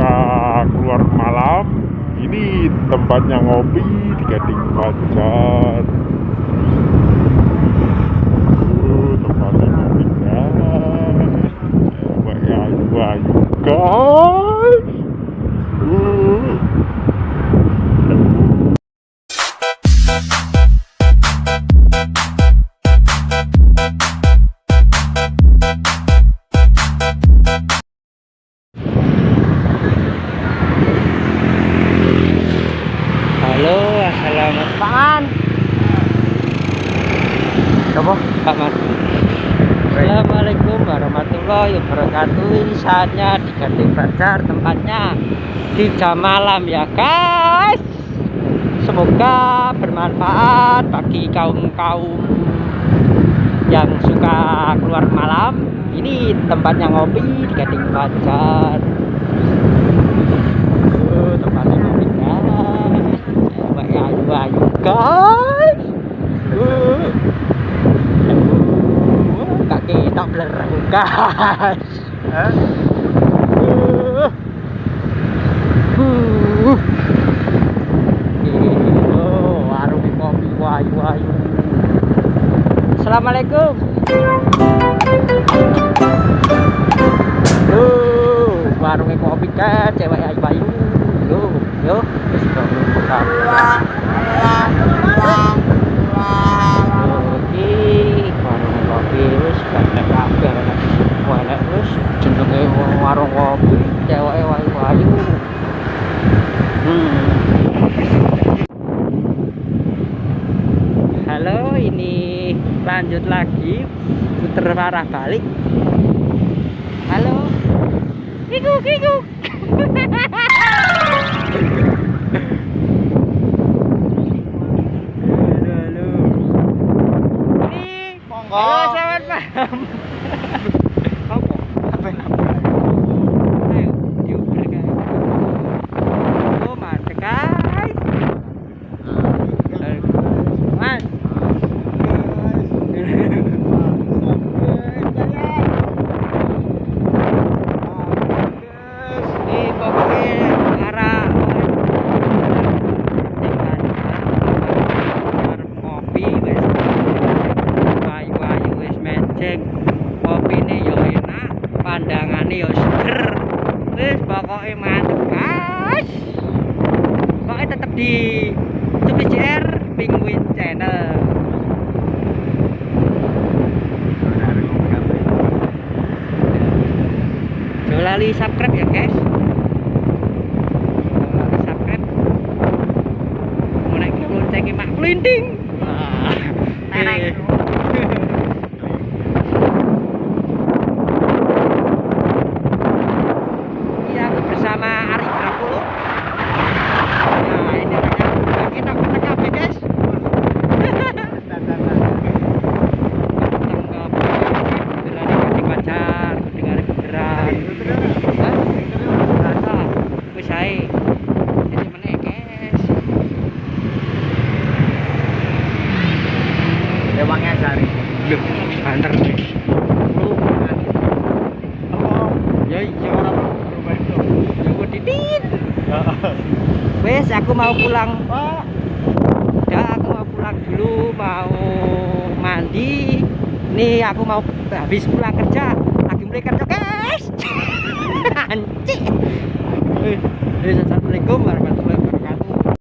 suka keluar malam, ini tempatnya ngopi di Gading Fajar. Tempatnya ngopi guys. Ayu guys. Halo, assalamualaikum Pak Man. Apa? Pak Man. Assalamualaikum warahmatullahi wabarakatuh. Ini saatnya di Gading Fajar, tempatnya di jam malam ya guys. Semoga bermanfaat bagi kaum-kaum yang suka keluar malam. Ini tempatnya ngopi di Gading Fajar. Tempatnya ngopi guys. Ayu guys. Kaki tak belerang guys. Warung kopi wayu. Assalamualaikum. Warung kopi kan cewek ayu. Yo, wis dong buka. Warung kopi wis banyak kabeh nek walek wis jenenge warung kopi cewek ayu. Halo, ini lanjut lagi puter arah balik. Halo. Kiku. Halo. Ini monggo. Halo, selamat malam. Apa? Ayo, diuber guys. Oh, mantap guys. Mas. Kopine yo enak, pandangane yo seger. Wis pokoke mantep guys. Pokoke tetep di CPJR Penguin Channel. Jangan lali subscribe ya guys. Jangan lali subscribe. Mulai loncengnya mak kelinting. Bersama Ari Prapulo. Nah, ini orangnya kita kafe guys. Gading Fajar, dengar keberan. Rasa wis ae. Jadi meneh guys. Emangnya cari. Loh, banter. Ya iya orang wes aku mau pulang. Udah aku mau pulang dulu, mau mandi. Nih aku mau habis pulang kerja, lagi mulai kerja guys. Anjir. Assalamualaikum warahmatullahi wabarakatuh.